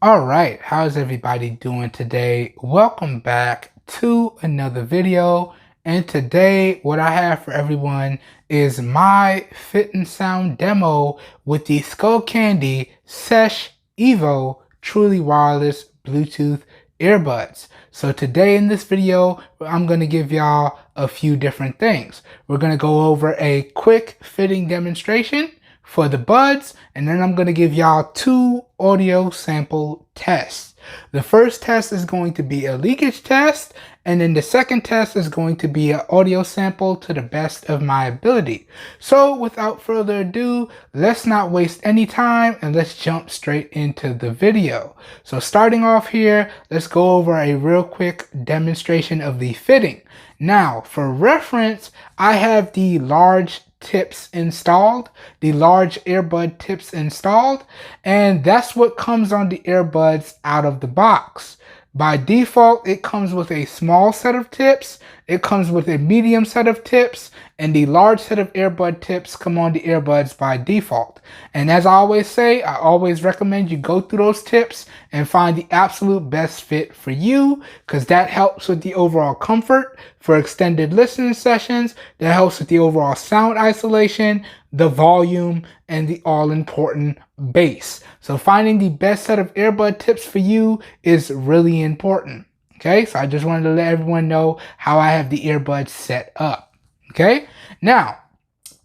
All right, how's everybody doing today? Welcome back to another video. And today, what I have for everyone is my fit and sound demo with the Skullcandy Sesh Evo truly wireless Bluetooth earbuds. So today in this video, I'm going to give y'all a few different things. We're going to go over a quick fitting demonstration for the buds, and then I'm going to give y'all two audio sample tests. The first test is going to be a leakage test, and then the second test is going to be an audio sample to the best of my ability. So without further ado, let's not waste any time and let's jump straight into the video. So starting off here, let's go over a real quick demonstration of the fitting. Now for reference, I have the large tips installed, the large earbud tips installed, and that's what comes on the earbuds out of the box. By default, it comes with a small set of tips, it comes with a medium set of tips, and the large set of earbud tips come on the earbuds by default. And as I always say, I always recommend you go through those tips and find the absolute best fit for you, because that helps with the overall comfort for extended listening sessions, that helps with the overall sound isolation, the volume, and the all-important bass. So finding the best set of earbud tips for you is really important. Okay, so I just wanted to let everyone know how I have the earbuds set up. Okay, now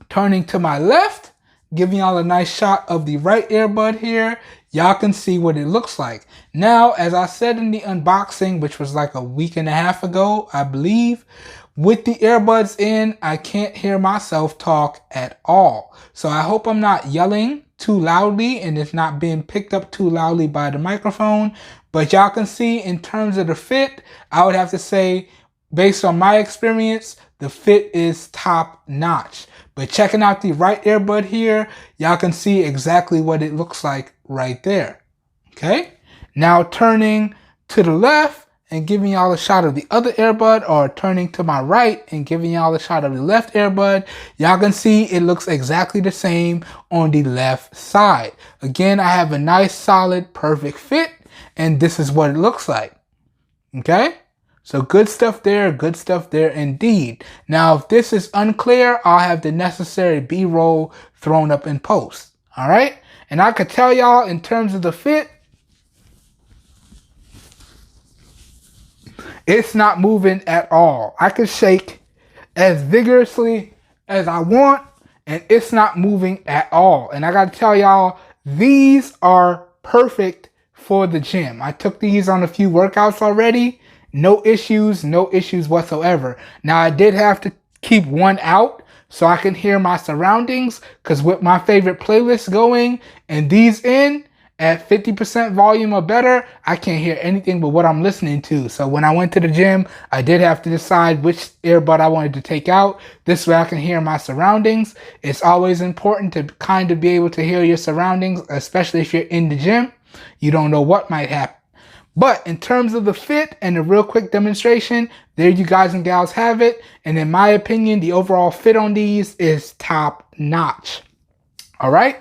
turning to my left, giving y'all a nice shot of the right earbud here. Y'all can see what it looks like. Now, as I said in the unboxing, which was like a week and a half ago, I believe, with the earbuds in, I can't hear myself talk at all. So I hope I'm not yelling too loudly and it's not being picked up too loudly by the microphone. But y'all can see in terms of the fit, I would have to say, based on my experience, the fit is top notch. But checking out the right earbud here, y'all can see exactly what it looks like right there. Okay, now turning to the left and giving y'all a shot of the other earbud, or turning to my right and giving y'all a shot of the left earbud, y'all can see it looks exactly the same on the left side. Again, I have a nice, solid, perfect fit, and this is what it looks like. Okay? So good stuff there indeed. Now, if this is unclear, I'll have the necessary B-roll thrown up in post. All right? And I could tell y'all in terms of the fit, it's not moving at all. I can shake as vigorously as I want, and it's not moving at all. And I gotta tell y'all, these are perfect for the gym. I took these on a few workouts already. No issues whatsoever. Now, I did have to keep one out so I can hear my surroundings, because with my favorite playlist going and these in at 50% volume or better, I can't hear anything but what I'm listening to. So when I went to the gym, I did have to decide which earbud I wanted to take out. This way I can hear my surroundings. It's always important to kind of be able to hear your surroundings, especially if you're in the gym. You don't know what might happen. But in terms of the fit and the real quick demonstration, there you guys and gals have it. And in my opinion, the overall fit on these is top notch. All right?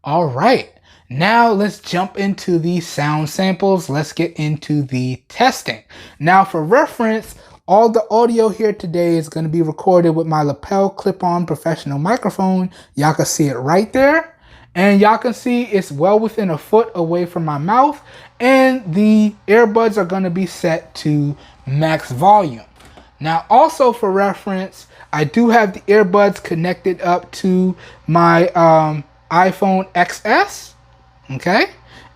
All right. Now let's jump into the sound samples. Let's get into the testing. Now for reference, all the audio here today is going to be recorded with my lapel clip-on professional microphone. Y'all can see it right there. And y'all can see it's well within a foot away from my mouth. And the earbuds are going to be set to max volume. Now also for reference, I do have the earbuds connected up to my iPhone XS. Okay,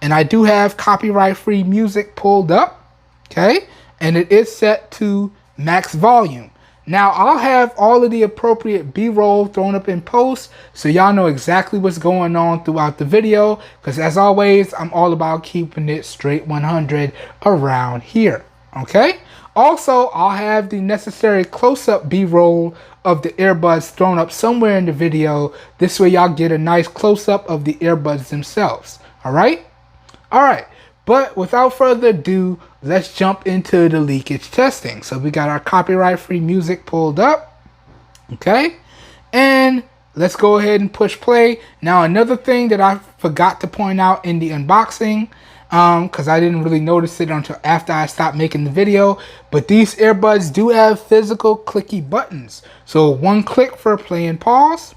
and I do have copyright-free music pulled up, okay, and it is set to max volume. Now, I'll have all of the appropriate B-roll thrown up in post, so y'all know exactly what's going on throughout the video, because as always, I'm all about keeping it straight 100 around here, okay? Also, I'll have the necessary close-up B-roll of the earbuds thrown up somewhere in the video. This way y'all get a nice close-up of the earbuds themselves. All right? All right. But without further ado, let's jump into the leakage testing. So we got our copyright-free music pulled up. Okay? And let's go ahead and push play. Now, another thing that I forgot to point out in the unboxing, because I didn't really notice it until after I stopped making the video. But these earbuds do have physical clicky buttons. So one click for play and pause.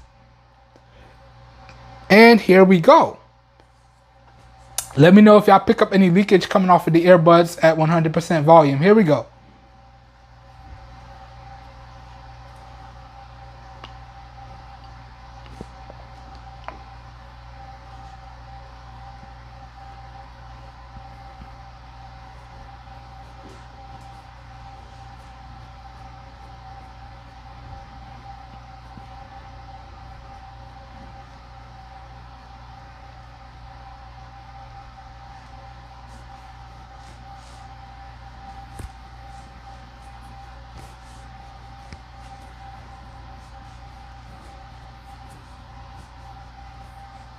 And here we go. Let me know if y'all pick up any leakage coming off of the earbuds at 100% volume. Here we go.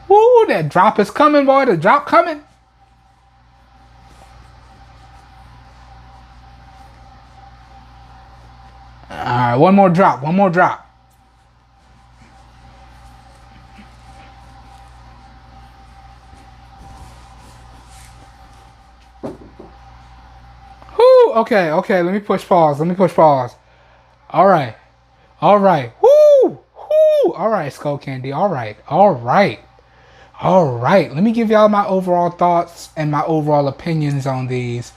Woo, that drop is coming, boy. The drop coming. Alright, one more drop. One more drop. Whoo, okay, okay. Let me push pause. Let me push pause. Alright. Alright. Woo! Woo! Alright, Skullcandy. Alright. Alright. All right, let me give y'all my overall thoughts and my overall opinions on these.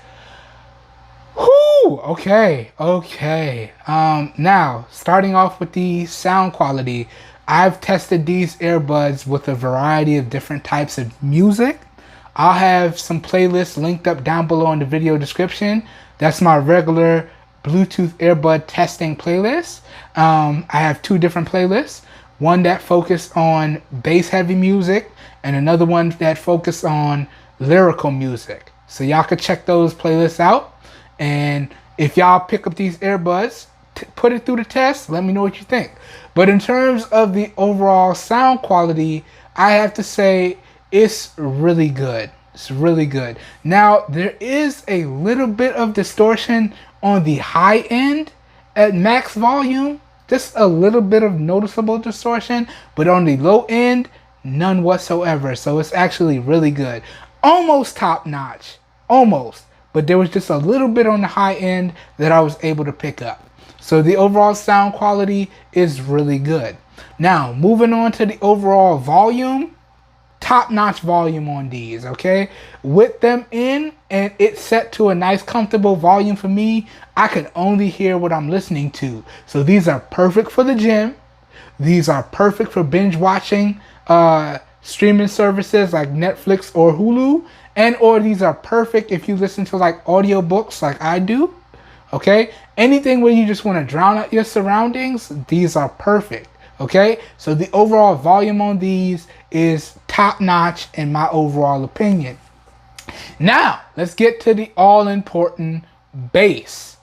Whoo! Okay, okay. Now, starting off with the sound quality, I've tested these earbuds with a variety of different types of music. I'll have some playlists linked up down below in the video description. That's my regular Bluetooth earbud testing playlist. I have two different playlists. One that focused on bass heavy music and another one that focused on lyrical music. So y'all could check those playlists out. And if y'all pick up these earbuds, put it through the test, let me know what you think. But in terms of the overall sound quality, I have to say it's really good. It's really good. Now, there is a little bit of distortion on the high end at max volume. Just a little bit of noticeable distortion, but on the low end, none whatsoever. So it's actually really good. Almost top notch. Almost. But there was just a little bit on the high end that I was able to pick up. So the overall sound quality is really good. Now, moving on to the overall volume. Top-notch volume on these, okay? With them in and it's set to a nice comfortable volume for me, I can only hear what I'm listening to. So these are perfect for the gym. These are perfect for binge watching streaming services like Netflix or Hulu. And or these are perfect if you listen to like audiobooks like I do, okay? Anything where you just want to drown out your surroundings, these are perfect. Okay, so the overall volume on these is top notch in my overall opinion. Now, let's get to the all important bass.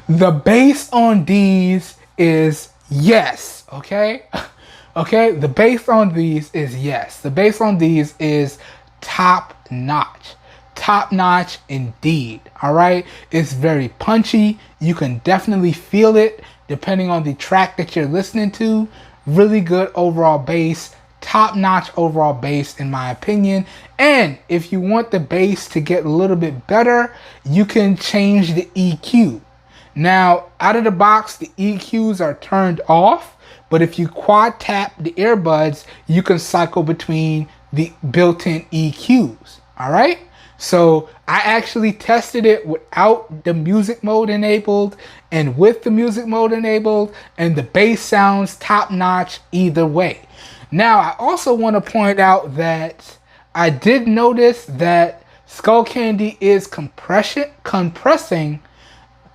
The bass on these is yes, okay? Okay, the bass on these is yes. The bass on these is top notch. Top notch indeed, all right? It's very punchy. You can definitely feel it depending on the track that you're listening to. Really good overall bass, top-notch overall bass in my opinion. And if you want the bass to get a little bit better, you can change the EQ. Now, out of the box, the EQs are turned off, but if you quad tap the earbuds, you can cycle between the built-in EQs, all right? So I actually tested it without the music mode enabled and with the music mode enabled, and the bass sounds top notch either way. Now, I also want to point out that I did notice that Skullcandy is compressing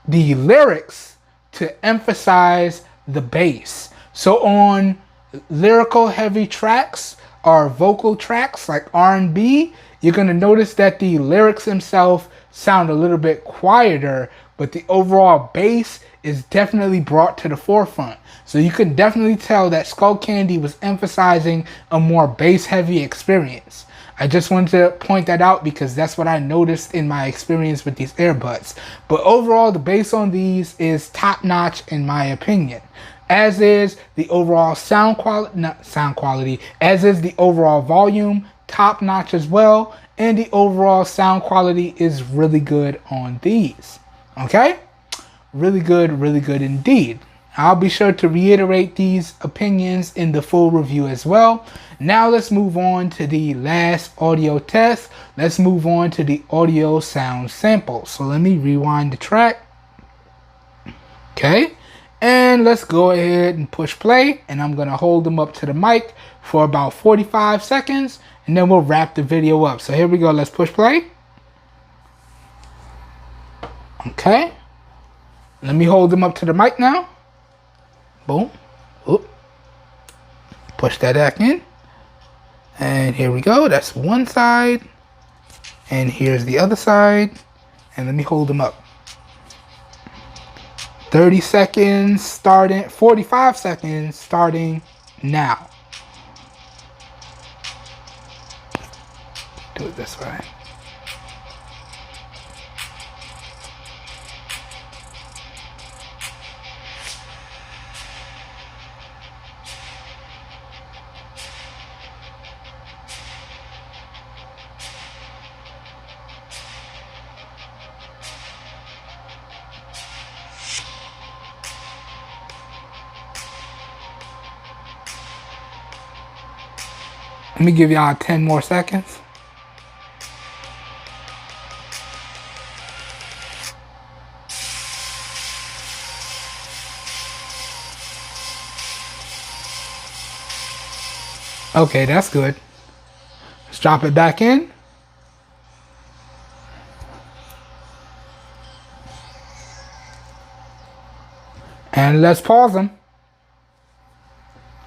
the lyrics to emphasize the bass. So on lyrical heavy tracks or vocal tracks like R&B, you're going to notice that the lyrics themselves sound a little bit quieter, but the overall bass is definitely brought to the forefront. So you can definitely tell that Skullcandy was emphasizing a more bass heavy experience. I just wanted to point that out because that's what I noticed in my experience with these earbuds. But overall, the bass on these is top notch in my opinion. As is the overall sound quality, as is the overall volume, top notch as well. and the overall sound quality is really good on these. Okay? Really good indeed. I'll be sure to reiterate these opinions in the full review as well. Now let's move on to the last audio test. Let's move on to the audio sound sample. So let me rewind the track. Okay, and let's go ahead and push play, and I'm gonna hold them up to the mic for about 45 seconds, and then we'll wrap the video up. So here we go, let's push play. Okay, let me hold them up to the mic now. Boom. Oop. Push that back in. And here we go. That's one side. And here's the other side. And let me hold them up. 30 seconds starting, 45 seconds starting now. Do it this way. Let me give y'all 10 more seconds. Okay, that's good. Let's drop it back in. And let's pause them.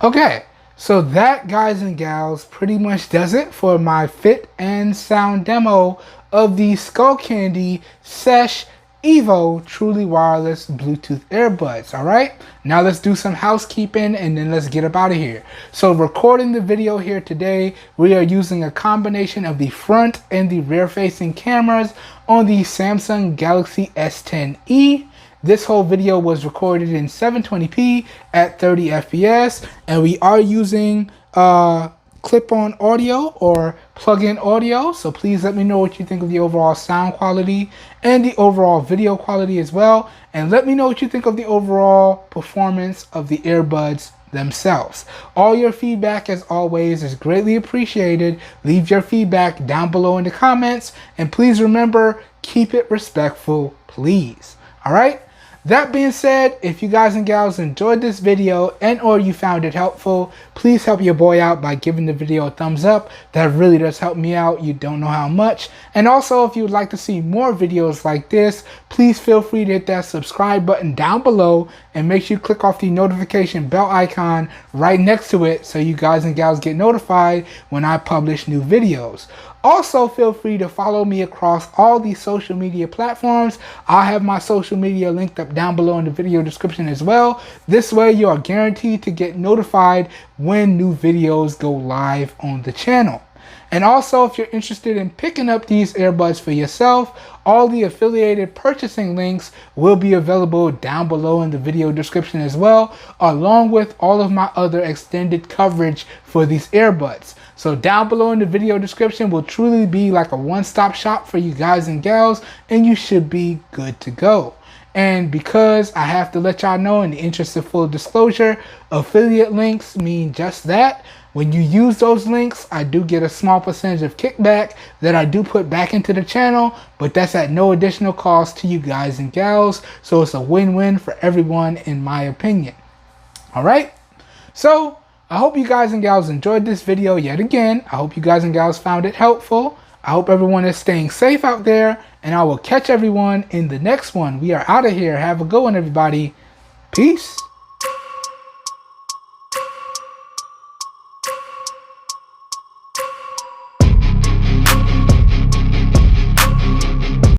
Okay. So that, guys and gals, pretty much does it for my fit and sound demo of the Skullcandy Sesh Evo truly wireless Bluetooth earbuds. Alright, now let's do some housekeeping and then let's get up out of here. So recording the video here today, we are using a combination of the front and the rear facing cameras on the Samsung Galaxy S10e. This whole video was recorded in 720p at 30 FPS, and we are using clip-on audio or plug-in audio. So please let me know what you think of the overall sound quality and the overall video quality as well. And let me know what you think of the overall performance of the earbuds themselves. All your feedback, as always, is greatly appreciated. Leave your feedback down below in the comments, and please remember, keep it respectful, please. All right? That being said, if you guys and gals enjoyed this video and or you found it helpful, please help your boy out by giving the video a thumbs up. That really does help me out. You don't know how much. And also, if you would like to see more videos like this, please feel free to hit that subscribe button down below and make sure you click off the notification bell icon right next to it so you guys and gals get notified when I publish new videos. Also, feel free to follow me across all these social media platforms. I'll have my social media linked up down below in the video description as well. This way you are guaranteed to get notified when new videos go live on the channel. And also, if you're interested in picking up these earbuds for yourself, all the affiliated purchasing links will be available down below in the video description as well, along with all of my other extended coverage for these earbuds. So down below in the video description will truly be like a one-stop shop for you guys and gals, and you should be good to go. And because I have to let y'all know, in the interest of full disclosure, affiliate links mean just that. When you use those links, I do get a small percentage of kickback that I do put back into the channel, but that's at no additional cost to you guys and gals. So it's a win-win for everyone, in my opinion. All right. So I hope you guys and gals enjoyed this video yet again. I hope you guys and gals found it helpful. I hope everyone is staying safe out there, and I will catch everyone in the next one. We are out of here. Have a good one, everybody. Peace.